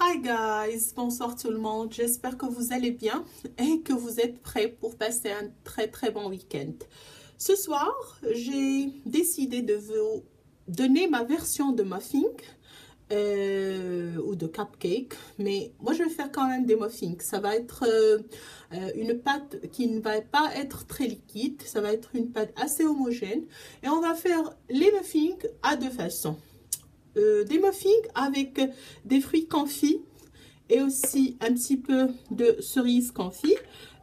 Hi guys, bonsoir tout le monde, j'espère que vous allez bien et que vous êtes prêts pour passer un très bon week-end. Ce soir, j'ai décidé de vous donner ma version de muffin ou de cupcake, mais moi je vais faire quand même des muffins. Ça va être une pâte qui ne va pas être très liquide, ça va être une pâte assez homogène et on va faire les muffins à deux façons. Des muffins avec des fruits confits et aussi un petit peu de cerise confit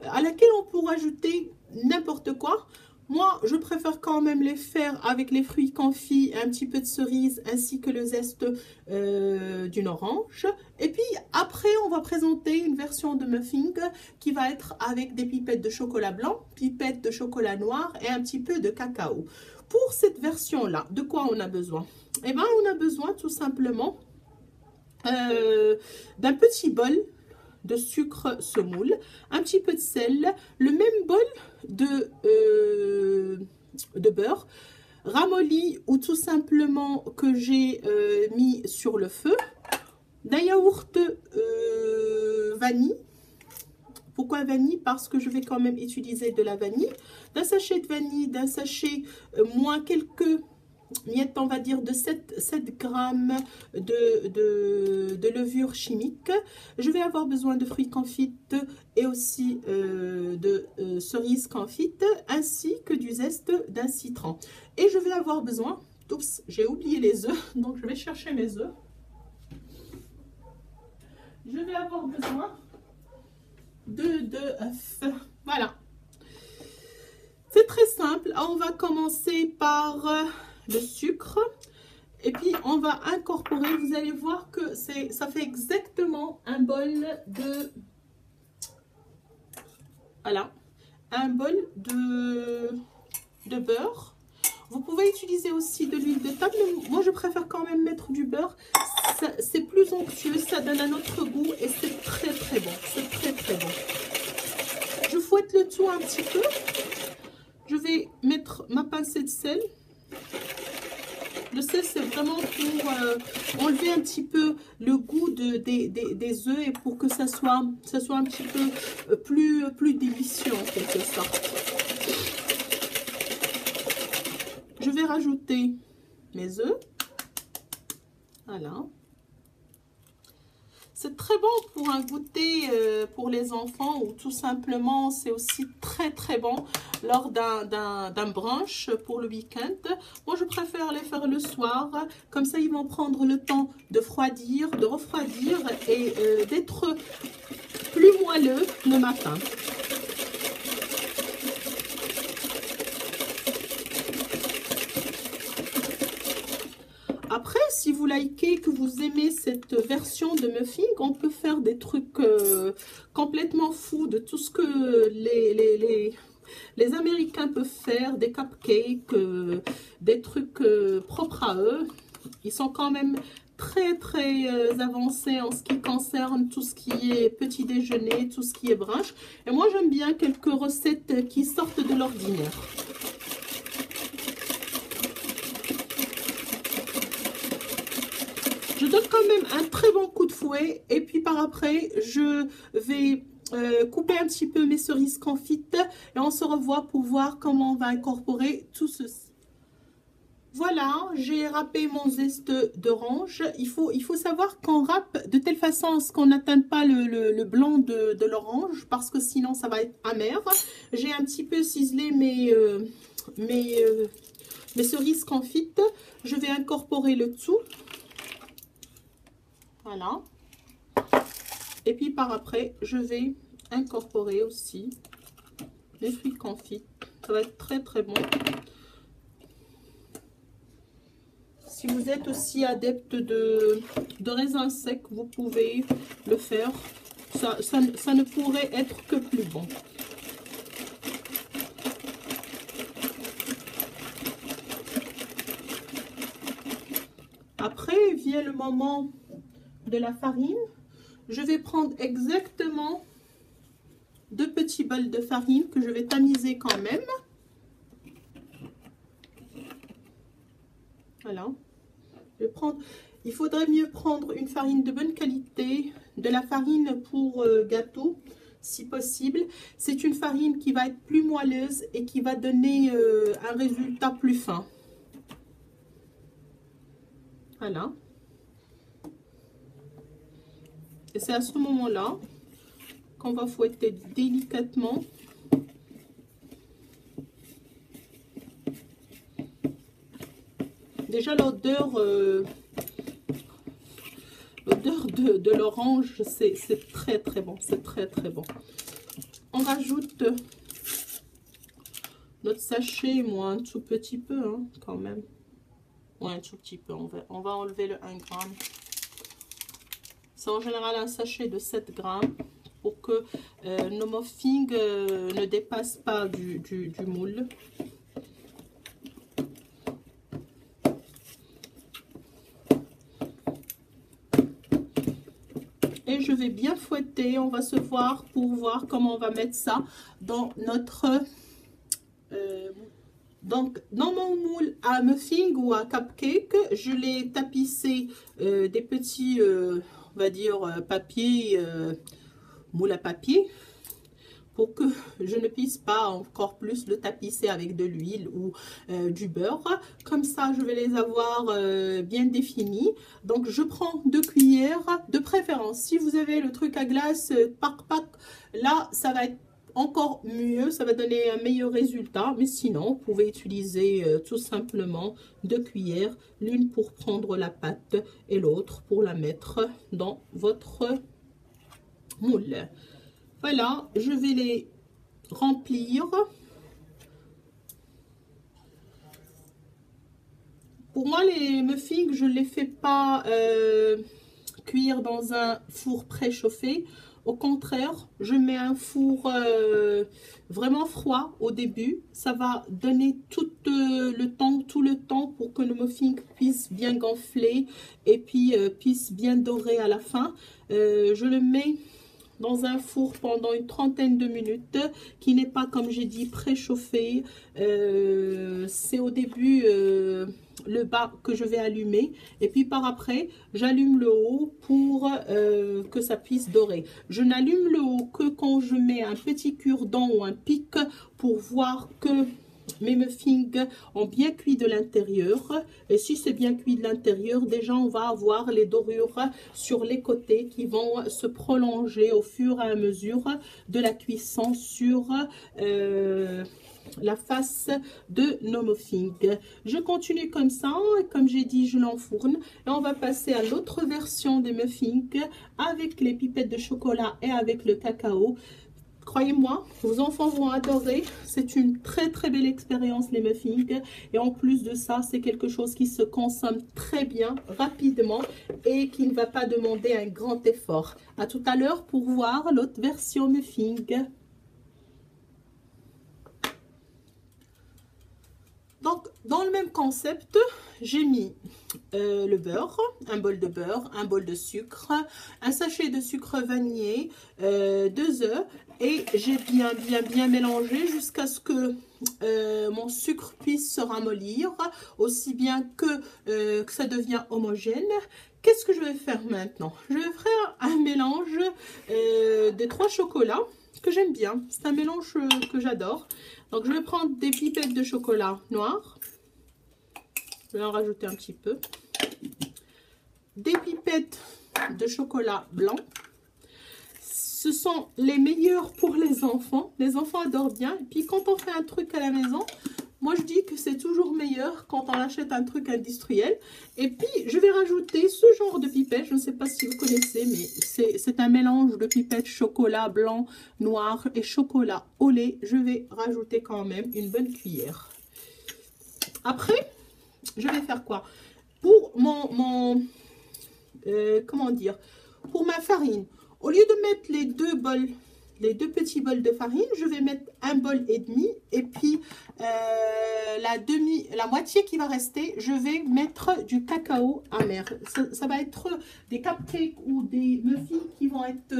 à laquelle on pourra ajouter n'importe quoi. Moi, je préfère quand même les faire avec les fruits confits, un petit peu de cerise ainsi que le zeste d'une orange. Et puis après, on va présenter une version de muffin qui va être avec des pipettes de chocolat blanc, pipettes de chocolat noir et un petit peu de cacao. Pour cette version-là, de quoi on a besoin? Eh bien, on a besoin tout simplement d'un petit bol de sucre semoule, un petit peu de sel, le même bol de beurre ramolli ou tout simplement que j'ai mis sur le feu, d'un yaourt vanille. Pourquoi vanille? Parce que je vais quand même utiliser de la vanille, d'un sachet de vanille, d'un sachet moins quelques miettes, on va dire de 7 grammes de levure chimique. Je vais avoir besoin de fruits confites et aussi de cerises confites ainsi que du zeste d'un citron. Et je vais avoir besoin, oups, j'ai oublié les œufs, donc je vais chercher mes œufs. Je vais avoir besoin de 2 œufs. Voilà. C'est très simple. On va commencer par le sucre et puis on va incorporer, vous allez voir que ça fait exactement un bol de, voilà, un bol de beurre. Vous pouvez utiliser aussi de l'huile de table, mais moi je préfère quand même mettre du beurre. C'est plus onctueux, ça donne un autre goût et c'est très bon. C'est très bon. Je fouette le tout un petit peu. Je vais mettre ma pincée de sel. Le sel, c'est vraiment pour enlever un petit peu le goût des œufs et pour que ça soit un petit peu plus délicieux en quelque sorte. Je vais rajouter mes œufs. Voilà. C'est très bon pour un goûter pour les enfants ou tout simplement c'est aussi très bon lors d'un brunch pour le week-end. Moi je préfère les faire le soir, comme ça ils vont prendre le temps de refroidir et d'être plus moelleux le matin. Après, si vous likez, que vous aimez cette version de muffin, on peut faire des trucs complètement fous de tout ce que les Américains peuvent faire, des cupcakes, des trucs propres à eux. Ils sont quand même très avancés en ce qui concerne tout ce qui est petit déjeuner, tout ce qui est brunch. Et moi, j'aime bien quelques recettes qui sortent de l'ordinaire. Je donne quand même un très bon coup de fouet et puis par après, je vais couper un petit peu mes cerises confites et on se revoit pour voir comment on va incorporer tout ceci. Voilà, j'ai râpé mon zeste d'orange. Il faut savoir qu'on râpe de telle façon à ce qu'on n'atteigne pas le blanc de l'orange parce que sinon ça va être amer. J'ai un petit peu ciselé mes cerises confites. Je vais incorporer le tout. Voilà. Et puis par après, je vais incorporer aussi les fruits confits. Ça va être très bon. Si vous êtes aussi adepte de raisins secs, vous pouvez le faire. Ça ne pourrait être que plus bon. Après vient le moment de la farine. Je vais prendre exactement 2 petits bols de farine que je vais tamiser quand même. Voilà. Je vais prendre il faudrait mieux prendre une farine de bonne qualité, de la farine pour gâteau, si possible. C'est une farine qui va être plus moelleuse et qui va donner un résultat plus fin. Voilà. Et c'est à ce moment-là qu'on va fouetter délicatement. Déjà l'odeur de l'orange, c'est très très bon, c'est très très bon. On rajoute notre sachet, moi un tout petit peu hein, quand même. Ouais, un tout petit peu, on va enlever le 1 gramme. C'est en général un sachet de 7 grammes pour que nos muffins ne dépassent pas du moule. Et je vais bien fouetter, on va se voir pour voir comment on va mettre ça dans notre... donc, dans mon moule à muffin ou à cupcake, je l'ai tapissé des petits, on va dire, papier, moule à papier, pour que je ne puisse pas encore plus le tapisser avec de l'huile ou du beurre. Comme ça, je vais les avoir bien définis. Donc, je prends 2 cuillères, de préférence. Si vous avez le truc à glace, pack, là, ça va être encore mieux, ça va donner un meilleur résultat. Mais sinon, vous pouvez utiliser tout simplement 2 cuillères, l'une pour prendre la pâte et l'autre pour la mettre dans votre moule. Voilà, je vais les remplir. Pour moi, les muffins, je ne les fais pas cuire dans un four préchauffé. Au contraire, je mets un four vraiment froid au début. Ça va donner tout le temps pour que le muffin puisse bien gonfler et puis puisse bien dorer à la fin. Je le mets dans un four pendant une trentaine de minutes, qui n'est pas, comme j'ai dit, préchauffé. C'est au début le bas que je vais allumer, et puis par après j'allume le haut pour que ça puisse dorer. Je n'allume le haut que quand je mets un petit cure-dent ou un pic pour voir que mes muffins ont bien cuit de l'intérieur. Et si c'est bien cuit de l'intérieur, déjà on va avoir les dorures sur les côtés qui vont se prolonger au fur et à mesure de la cuisson sur la face de nos muffins. Je continue comme ça, et comme j'ai dit, je l'enfourne. Et on va passer à l'autre version des muffins avec les pipettes de chocolat et avec le cacao. Croyez-moi, vos enfants vont adorer. C'est une très très belle expérience, les muffins. Et en plus de ça, c'est quelque chose qui se consomme très bien, rapidement, et qui ne va pas demander un grand effort. À tout à l'heure pour voir l'autre version muffin. Donc, dans le même concept, j'ai mis le beurre, un bol de beurre, un bol de sucre, un sachet de sucre vanillé, 2 œufs, et j'ai bien mélangé jusqu'à ce que mon sucre puisse se ramollir, aussi bien que ça devient homogène. Qu'est-ce que je vais faire maintenant? Je vais faire un mélange des 3 chocolats que j'aime bien. C'est un mélange que j'adore. Donc, je vais prendre des pipettes de chocolat noir. Je vais en rajouter un petit peu. Des pipettes de chocolat blanc. Ce sont les meilleurs pour les enfants. Les enfants adorent bien. Et puis, quand on fait un truc à la maison, moi, je dis que c'est toujours meilleur quand on achète un truc industriel. Et puis, je vais rajouter ce genre de pipette. Je ne sais pas si vous connaissez, mais c'est un mélange de pipettes chocolat blanc, noir et chocolat au lait. Je vais rajouter quand même une bonne cuillère. Après, je vais faire quoi? Pour comment dire? Pour ma farine, au lieu de mettre les 2 petits bols de farine, je vais mettre 1,5 bol et puis la moitié qui va rester, je vais mettre du cacao amer. Ça va être des cupcakes ou des muffins qui vont être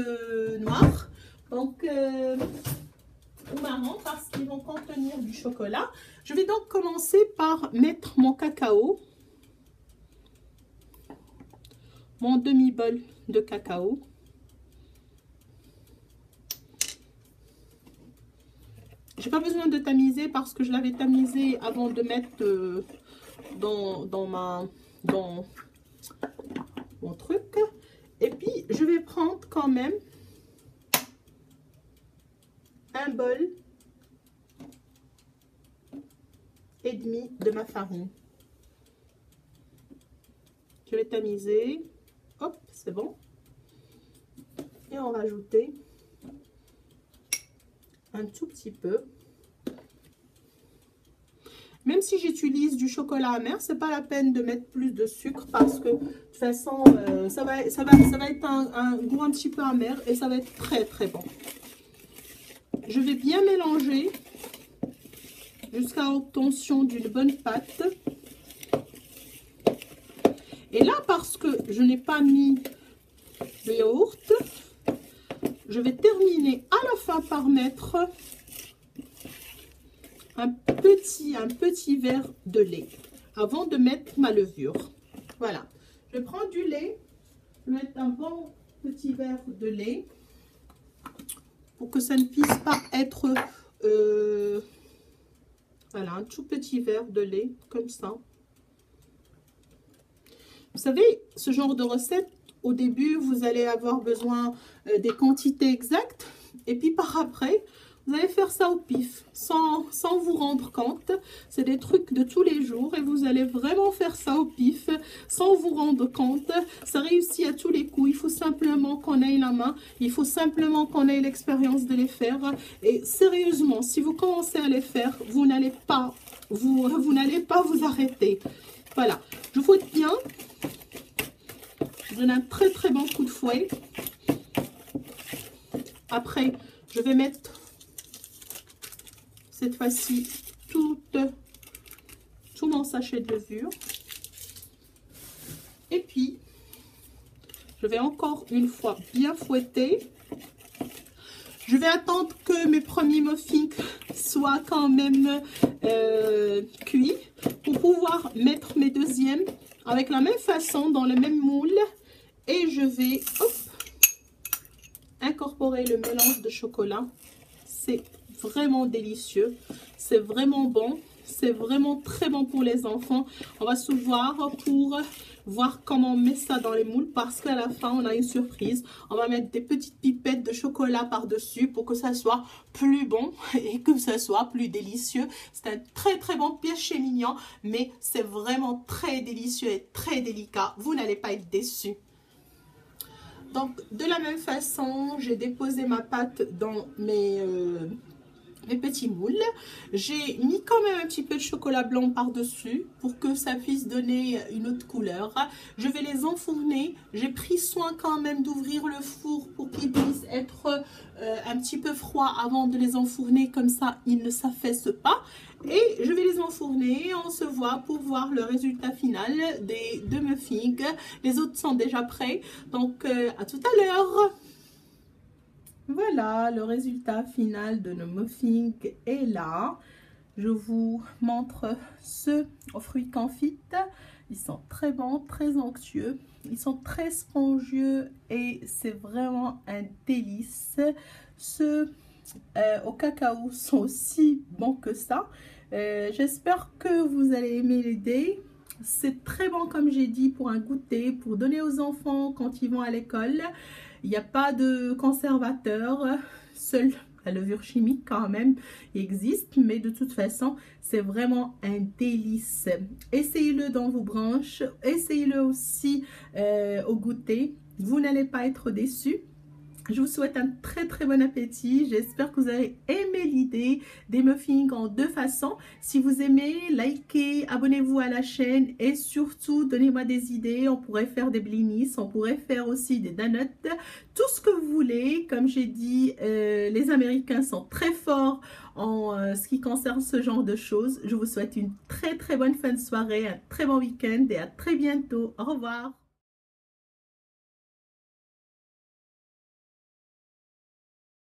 noirs, donc ou marron parce qu'ils vont contenir du chocolat. Je vais donc commencer par mettre mon cacao. mon demi-bol de cacao. J'ai pas besoin de tamiser parce que je l'avais tamisé avant de mettre dans mon truc. Et puis, je vais prendre quand même un bol et demi de ma farine. Je vais tamiser. Hop, c'est bon. Et on va rajouter un tout petit peu. Même si j'utilise du chocolat amer, c'est pas la peine de mettre plus de sucre parce que de toute façon, ça va être un goût un petit peu amer et ça va être très très bon. Je vais bien mélanger jusqu'à l'obtention d'une bonne pâte. Et là, parce que je n'ai pas mis de yaourt, je vais terminer à la fin par mettre un petit verre de lait avant de mettre ma levure. Voilà, je prends du lait, je vais mettre un bon petit verre de lait pour que ça ne puisse pas être voilà, un tout petit verre de lait comme ça. Vous savez, ce genre de recette, au début, vous allez avoir besoin des quantités exactes. Et puis par après, vous allez faire ça au pif, sans vous rendre compte. C'est des trucs de tous les jours et vous allez vraiment faire ça au pif, sans vous rendre compte. Ça réussit à tous les coups. Il faut simplement qu'on ait la main. Il faut simplement qu'on ait l'expérience de les faire. Et sérieusement, si vous commencez à les faire, vous n'allez pas vous arrêter. Voilà, je fouette bien. Je donne un très très bon coup de fouet. Après, je vais mettre cette fois-ci tout mon sachet de levure. Et puis, je vais encore une fois bien fouetter. Je vais attendre que mes premiers muffins soient quand même cuits pour pouvoir mettre mes deuxièmes avec la même façon dans le même moule. Et je vais incorporer le mélange de chocolat. C'est vraiment délicieux. C'est vraiment bon. C'est vraiment très bon pour les enfants. On va se voir pour voir comment on met ça dans les moules parce qu'à la fin, on a une surprise. On va mettre des petites pipettes de chocolat par-dessus pour que ça soit plus bon et que ça soit plus délicieux. C'est un très très bon péché mignon, mais c'est vraiment très délicieux et très délicat. Vous n'allez pas être déçus. Donc, de la même façon, j'ai déposé ma pâte dans mes petits moules. J'ai mis quand même un petit peu de chocolat blanc par-dessus pour que ça puisse donner une autre couleur. Je vais les enfourner. J'ai pris soin quand même d'ouvrir le four pour qu'ils puissent être un petit peu froids avant de les enfourner. Comme ça, ils ne s'affaissent pas. Et je vais les enfourner et on se voit pour voir le résultat final des deux muffins. Les autres sont déjà prêts. Donc, à tout à l'heure. Voilà, le résultat final de nos muffins est là. Je vous montre ceux aux fruits confits. Ils sont très bons, très onctueux. Ils sont très spongieux et c'est vraiment un délice. Ceux au cacao sont aussi bons que ça. J'espère que vous allez aimer l'idée. C'est très bon, comme j'ai dit, pour un goûter, pour donner aux enfants quand ils vont à l'école. Il n'y a pas de conservateur, seule la levure chimique quand même existe, mais de toute façon, c'est vraiment un délice. Essayez-le dans vos branches, essayez-le aussi au goûter. Vous n'allez pas être déçus. Je vous souhaite un très très bon appétit. J'espère que vous avez aimé l'idée des muffins en deux façons. Si vous aimez, likez, abonnez-vous à la chaîne et surtout donnez-moi des idées. On pourrait faire des blinis, on pourrait faire aussi des donuts, tout ce que vous voulez. Comme j'ai dit, les Américains sont très forts en ce qui concerne ce genre de choses. Je vous souhaite une très très bonne fin de soirée, un très bon week-end et à très bientôt. Au revoir.